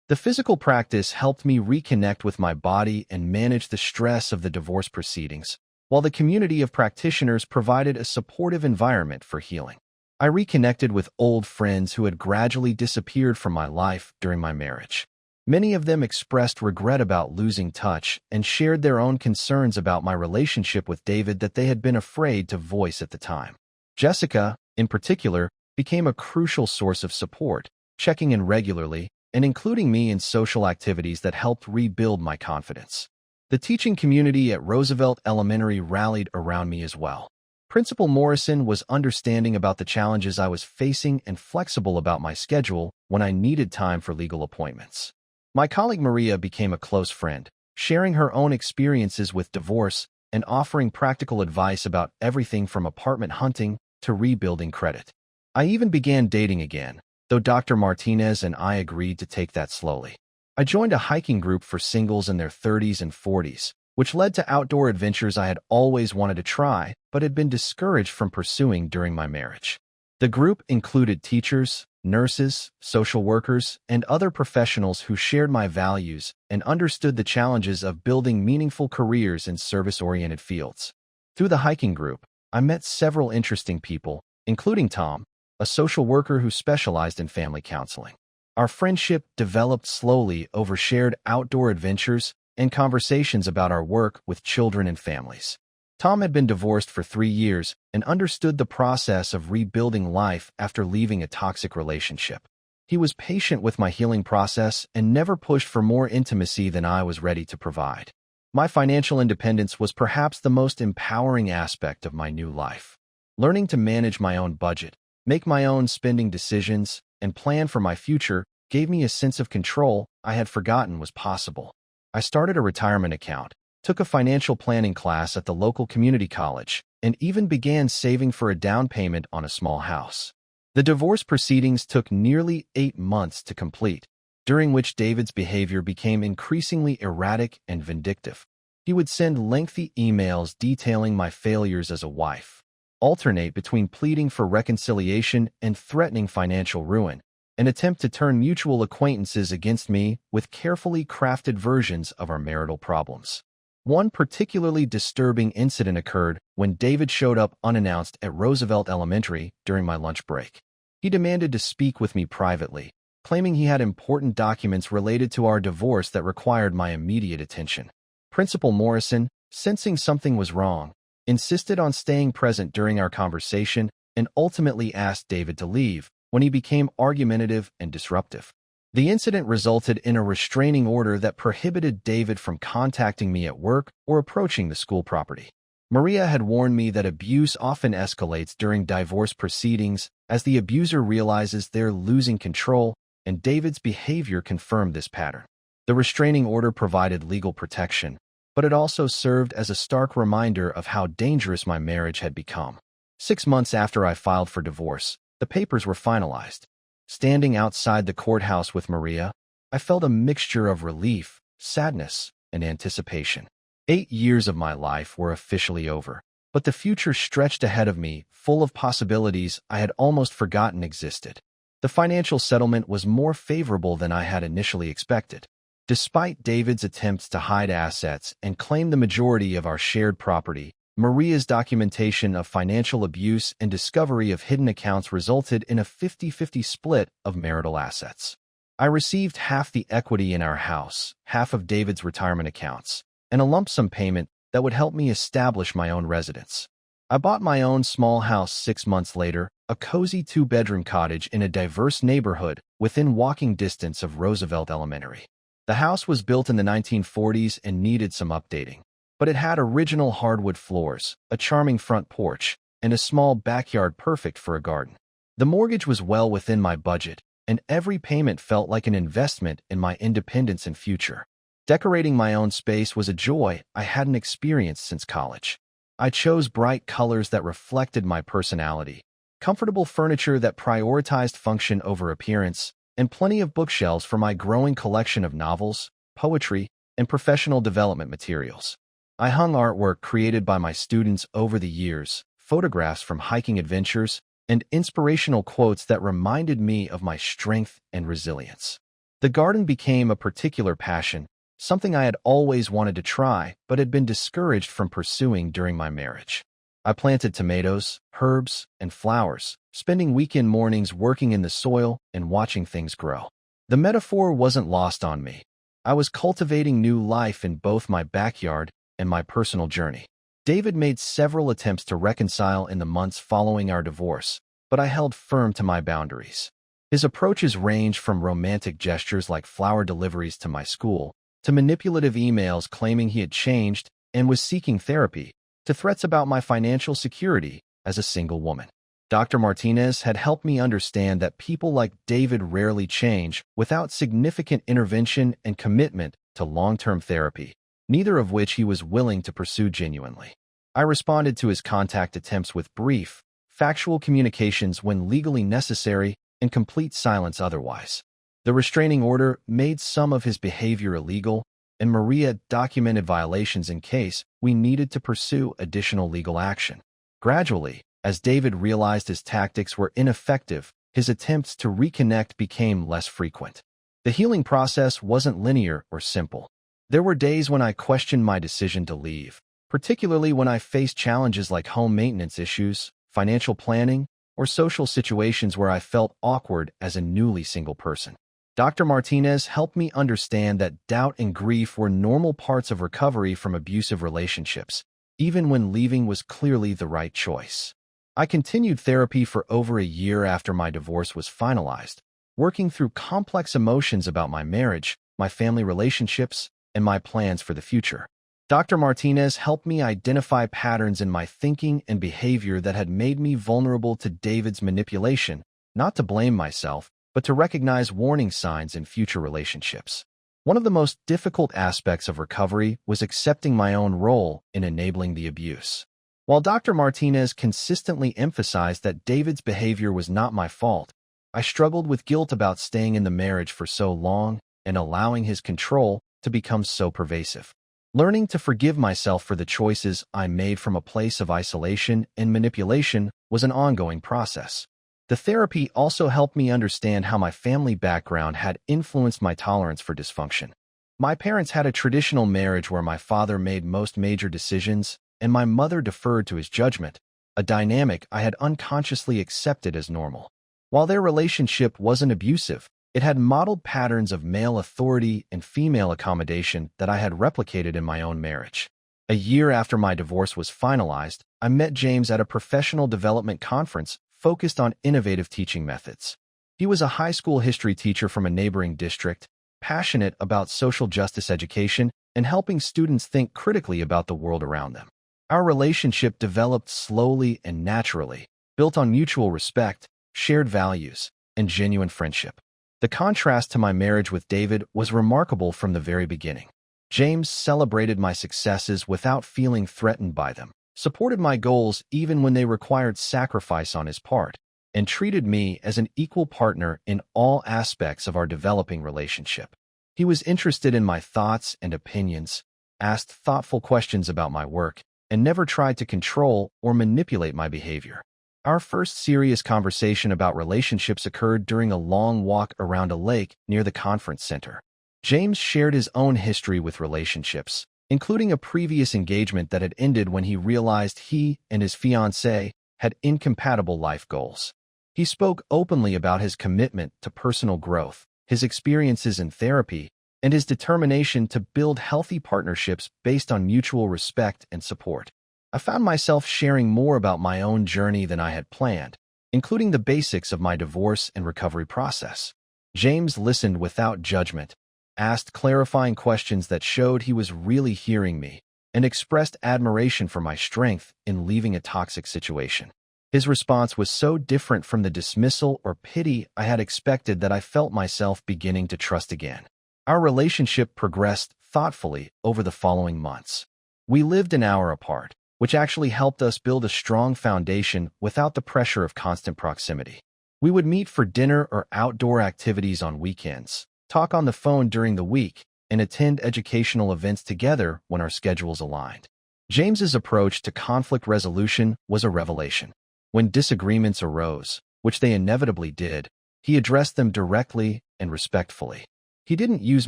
The physical practice helped me reconnect with my body and manage the stress of the divorce proceedings, while the community of practitioners provided a supportive environment for healing. I reconnected with old friends who had gradually disappeared from my life during my marriage. Many of them expressed regret about losing touch and shared their own concerns about my relationship with David that they had been afraid to voice at the time. Jessica, in particular, became a crucial source of support, checking in regularly and including me in social activities that helped rebuild my confidence. The teaching community at Roosevelt Elementary rallied around me as well. Principal Morrison was understanding about the challenges I was facing and flexible about my schedule when I needed time for legal appointments. My colleague Maria became a close friend, sharing her own experiences with divorce and offering practical advice about everything from apartment hunting to rebuilding credit. I even began dating again, though Dr. Martinez and I agreed to take that slowly. I joined a hiking group for singles in their 30s and 40s, which led to outdoor adventures I had always wanted to try but had been discouraged from pursuing during my marriage. The group included teachers, nurses, social workers, and other professionals who shared my values and understood the challenges of building meaningful careers in service-oriented fields. Through the hiking group, I met several interesting people, including Tom, a social worker who specialized in family counseling. Our friendship developed slowly over shared outdoor adventures and conversations about our work with children and families. Tom had been divorced for 3 years and understood the process of rebuilding life after leaving a toxic relationship. He was patient with my healing process and never pushed for more intimacy than I was ready to provide. My financial independence was perhaps the most empowering aspect of my new life. Learning to manage my own budget, make my own spending decisions, and plan for my future gave me a sense of control I had forgotten was possible. I started a retirement account, took a financial planning class at the local community college, and even began saving for a down payment on a small house. The divorce proceedings took nearly 8 months to complete, during which David's behavior became increasingly erratic and vindictive. He would send lengthy emails detailing my failures as a wife, alternate between pleading for reconciliation and threatening financial ruin, and attempt to turn mutual acquaintances against me with carefully crafted versions of our marital problems. One particularly disturbing incident occurred when David showed up unannounced at Roosevelt Elementary during my lunch break. He demanded to speak with me privately, claiming he had important documents related to our divorce that required my immediate attention. Principal Morrison, sensing something was wrong, insisted on staying present during our conversation and ultimately asked David to leave when he became argumentative and disruptive. The incident resulted in a restraining order that prohibited David from contacting me at work or approaching the school property. Maria had warned me that abuse often escalates during divorce proceedings as the abuser realizes they're losing control, and David's behavior confirmed this pattern. The restraining order provided legal protection, but it also served as a stark reminder of how dangerous my marriage had become. 6 months after I filed for divorce, the papers were finalized. Standing outside the courthouse with Maria, I felt a mixture of relief, sadness, and anticipation. 8 years of my life were officially over, but the future stretched ahead of me, full of possibilities I had almost forgotten existed. The financial settlement was more favorable than I had initially expected. Despite David's attempts to hide assets and claim the majority of our shared property, Maria's documentation of financial abuse and discovery of hidden accounts resulted in a 50-50 split of marital assets. I received half the equity in our house, half of David's retirement accounts, and a lump sum payment that would help me establish my own residence. I bought my own small house 6 months later, a cozy 2-bedroom cottage in a diverse neighborhood within walking distance of Roosevelt Elementary. The house was built in the 1940s and needed some updating, but it had original hardwood floors, a charming front porch, and a small backyard perfect for a garden. The mortgage was well within my budget, and every payment felt like an investment in my independence and future. Decorating my own space was a joy I hadn't experienced since college. I chose bright colors that reflected my personality, comfortable furniture that prioritized function over appearance, and plenty of bookshelves for my growing collection of novels, poetry, and professional development materials. I hung artwork created by my students over the years, photographs from hiking adventures, and inspirational quotes that reminded me of my strength and resilience. The garden became a particular passion, something I had always wanted to try but had been discouraged from pursuing during my marriage. I planted tomatoes, herbs, and flowers, spending weekend mornings working in the soil and watching things grow. The metaphor wasn't lost on me. I was cultivating new life in both my backyard and my personal journey. David made several attempts to reconcile in the months following our divorce, but I held firm to my boundaries. His approaches ranged from romantic gestures like flower deliveries to my school, to manipulative emails claiming he had changed and was seeking therapy, to threats about my financial security as a single woman. Dr. Martinez had helped me understand that people like David rarely change without significant intervention and commitment to long-term therapy, neither of which he was willing to pursue genuinely. I responded to his contact attempts with brief, factual communications when legally necessary and complete silence otherwise. The restraining order made some of his behavior illegal, and Maria documented violations in case we needed to pursue additional legal action. Gradually, as David realized his tactics were ineffective, his attempts to reconnect became less frequent. The healing process wasn't linear or simple. There were days when I questioned my decision to leave, particularly when I faced challenges like home maintenance issues, financial planning, or social situations where I felt awkward as a newly single person. Dr. Martinez helped me understand that doubt and grief were normal parts of recovery from abusive relationships, even when leaving was clearly the right choice. I continued therapy for over a year after my divorce was finalized, working through complex emotions about my marriage, my family relationships, and my plans for the future. Dr. Martinez helped me identify patterns in my thinking and behavior that had made me vulnerable to David's manipulation, not to blame myself, but to recognize warning signs in future relationships. One of the most difficult aspects of recovery was accepting my own role in enabling the abuse. While Dr. Martinez consistently emphasized that David's behavior was not my fault, I struggled with guilt about staying in the marriage for so long and allowing his control to become so pervasive. Learning to forgive myself for the choices I made from a place of isolation and manipulation was an ongoing process. The therapy also helped me understand how my family background had influenced my tolerance for dysfunction. My parents had a traditional marriage where my father made most major decisions and my mother deferred to his judgment, a dynamic I had unconsciously accepted as normal. While their relationship wasn't abusive, it had modeled patterns of male authority and female accommodation that I had replicated in my own marriage. A year after my divorce was finalized, I met James at a professional development conference focused on innovative teaching methods. He was a high school history teacher from a neighboring district, passionate about social justice education and helping students think critically about the world around them. Our relationship developed slowly and naturally, built on mutual respect, shared values, and genuine friendship. The contrast to my marriage with David was remarkable from the very beginning. James celebrated my successes without feeling threatened by them, supported my goals even when they required sacrifice on his part, and treated me as an equal partner in all aspects of our developing relationship. He was interested in my thoughts and opinions, asked thoughtful questions about my work, and never tried to control or manipulate my behavior. Our first serious conversation about relationships occurred during a long walk around a lake near the conference center. James shared his own history with relationships, including a previous engagement that had ended when he realized he and his fiancée had incompatible life goals. He spoke openly about his commitment to personal growth, his experiences in therapy, and his determination to build healthy partnerships based on mutual respect and support. I found myself sharing more about my own journey than I had planned, including the basics of my divorce and recovery process. James listened without judgment, asked clarifying questions that showed he was really hearing me, and expressed admiration for my strength in leaving a toxic situation. His response was so different from the dismissal or pity I had expected that I felt myself beginning to trust again. Our relationship progressed thoughtfully over the following months. We lived an hour apart, which actually helped us build a strong foundation without the pressure of constant proximity. We would meet for dinner or outdoor activities on weekends, talk on the phone during the week, and attend educational events together when our schedules aligned. James's approach to conflict resolution was a revelation. When disagreements arose, which they inevitably did, he addressed them directly and respectfully. He didn't use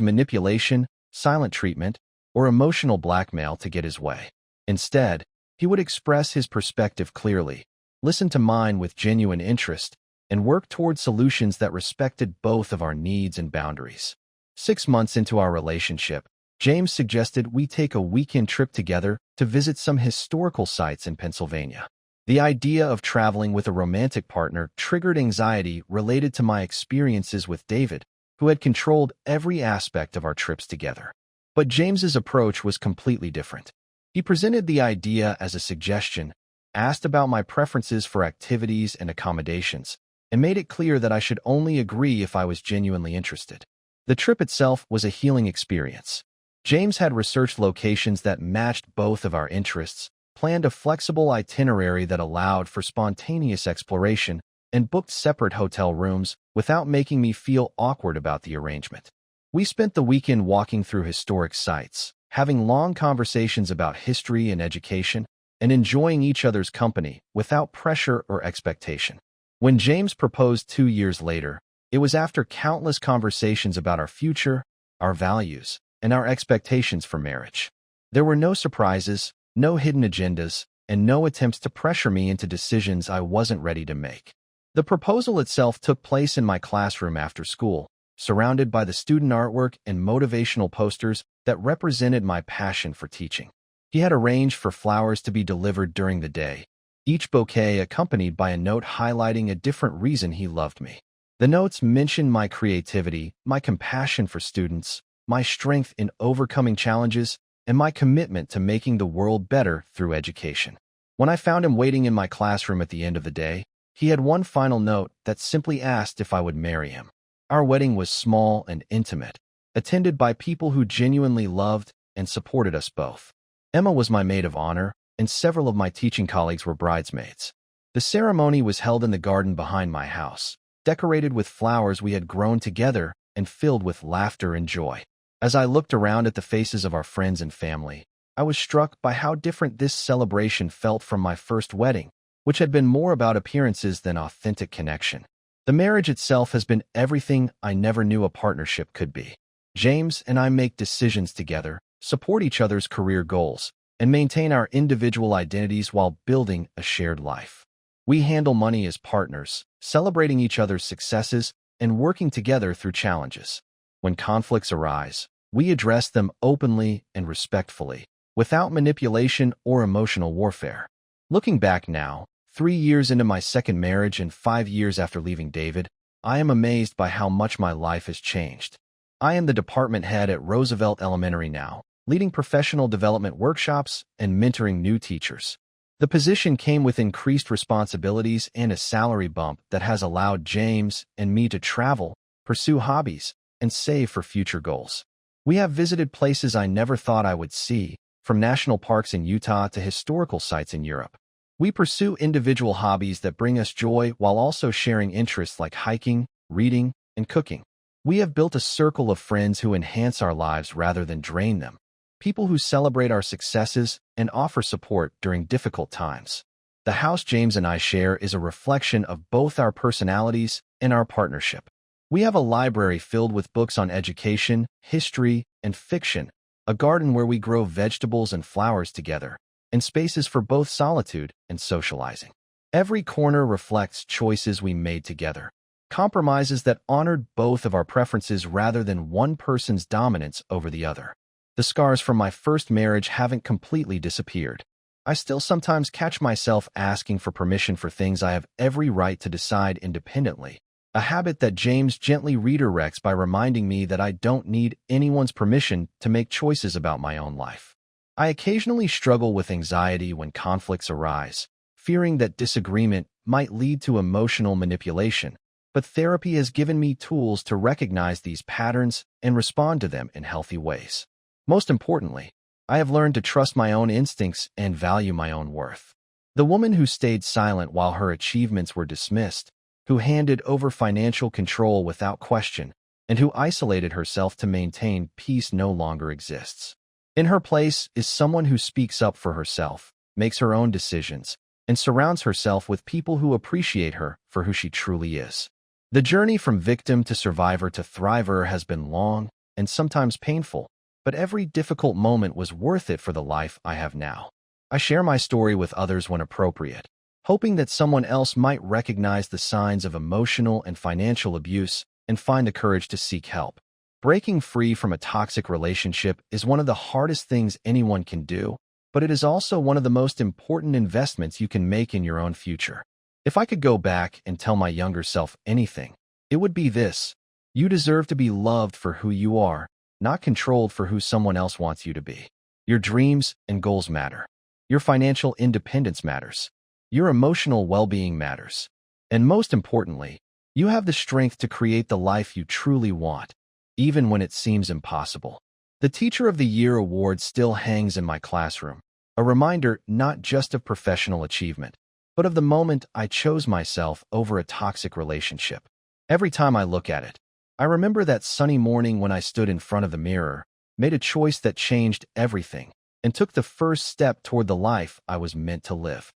manipulation, silent treatment, or emotional blackmail to get his way. Instead, he would express his perspective clearly, listen to mine with genuine interest, and work toward solutions that respected both of our needs and boundaries. 6 months into our relationship, James suggested we take a weekend trip together to visit some historical sites in Pennsylvania. The idea of traveling with a romantic partner triggered anxiety related to my experiences with David, who had controlled every aspect of our trips together. But James's approach was completely different. He presented the idea as a suggestion, asked about my preferences for activities and accommodations, and made it clear that I should only agree if I was genuinely interested. The trip itself was a healing experience. James had researched locations that matched both of our interests, planned a flexible itinerary that allowed for spontaneous exploration, and booked separate hotel rooms without making me feel awkward about the arrangement. We spent the weekend walking through historic sites, having long conversations about history and education, and enjoying each other's company without pressure or expectation. When James proposed 2 years later, it was after countless conversations about our future, our values, and our expectations for marriage. There were no surprises, no hidden agendas, and no attempts to pressure me into decisions I wasn't ready to make. The proposal itself took place in my classroom after school, surrounded by the student artwork and motivational posters that represented my passion for teaching. He had arranged for flowers to be delivered during the day, each bouquet accompanied by a note highlighting a different reason he loved me. The notes mentioned my creativity, my compassion for students, my strength in overcoming challenges, and my commitment to making the world better through education. When I found him waiting in my classroom at the end of the day, he had one final note that simply asked if I would marry him. Our wedding was small and intimate, attended by people who genuinely loved and supported us both. Emma was my maid of honor, and several of my teaching colleagues were bridesmaids. The ceremony was held in the garden behind my house, decorated with flowers we had grown together and filled with laughter and joy. As I looked around at the faces of our friends and family, I was struck by how different this celebration felt from my first wedding, which had been more about appearances than authentic connection. The marriage itself has been everything I never knew a partnership could be. James and I make decisions together, support each other's career goals, and maintain our individual identities while building a shared life. We handle money as partners, celebrating each other's successes and working together through challenges. When conflicts arise, we address them openly and respectfully, without manipulation or emotional warfare. Looking back now, 3 years into my second marriage and 5 years after leaving David, I am amazed by how much my life has changed. I am the department head at Roosevelt Elementary now, leading professional development workshops and mentoring new teachers. The position came with increased responsibilities and a salary bump that has allowed James and me to travel, pursue hobbies, and save for future goals. We have visited places I never thought I would see, from national parks in Utah to historical sites in Europe. We pursue individual hobbies that bring us joy while also sharing interests like hiking, reading, and cooking. We have built a circle of friends who enhance our lives rather than drain them, people who celebrate our successes and offer support during difficult times. The house James and I share is a reflection of both our personalities and our partnership. We have a library filled with books on education, history, and fiction, a garden where we grow vegetables and flowers together, and spaces for both solitude and socializing. Every corner reflects choices we made together, compromises that honored both of our preferences rather than one person's dominance over the other. The scars from my first marriage haven't completely disappeared. I still sometimes catch myself asking for permission for things I have every right to decide independently, a habit that James gently redirects by reminding me that I don't need anyone's permission to make choices about my own life. I occasionally struggle with anxiety when conflicts arise, fearing that disagreement might lead to emotional manipulation, but therapy has given me tools to recognize these patterns and respond to them in healthy ways. Most importantly, I have learned to trust my own instincts and value my own worth. The woman who stayed silent while her achievements were dismissed, who handed over financial control without question, and who isolated herself to maintain peace no longer exists. In her place is someone who speaks up for herself, makes her own decisions, and surrounds herself with people who appreciate her for who she truly is. The journey from victim to survivor to thriver has been long and sometimes painful, but every difficult moment was worth it for the life I have now. I share my story with others when appropriate, hoping that someone else might recognize the signs of emotional and financial abuse and find the courage to seek help. Breaking free from a toxic relationship is one of the hardest things anyone can do, but it is also one of the most important investments you can make in your own future. If I could go back and tell my younger self anything, it would be this: you deserve to be loved for who you are, not controlled for who someone else wants you to be. Your dreams and goals matter. Your financial independence matters. Your emotional well-being matters. And most importantly, you have the strength to create the life you truly want, even when it seems impossible. The Teacher of the Year award still hangs in my classroom, a reminder not just of professional achievement, but of the moment I chose myself over a toxic relationship. Every time I look at it, I remember that sunny morning when I stood in front of the mirror, made a choice that changed everything, and took the first step toward the life I was meant to live.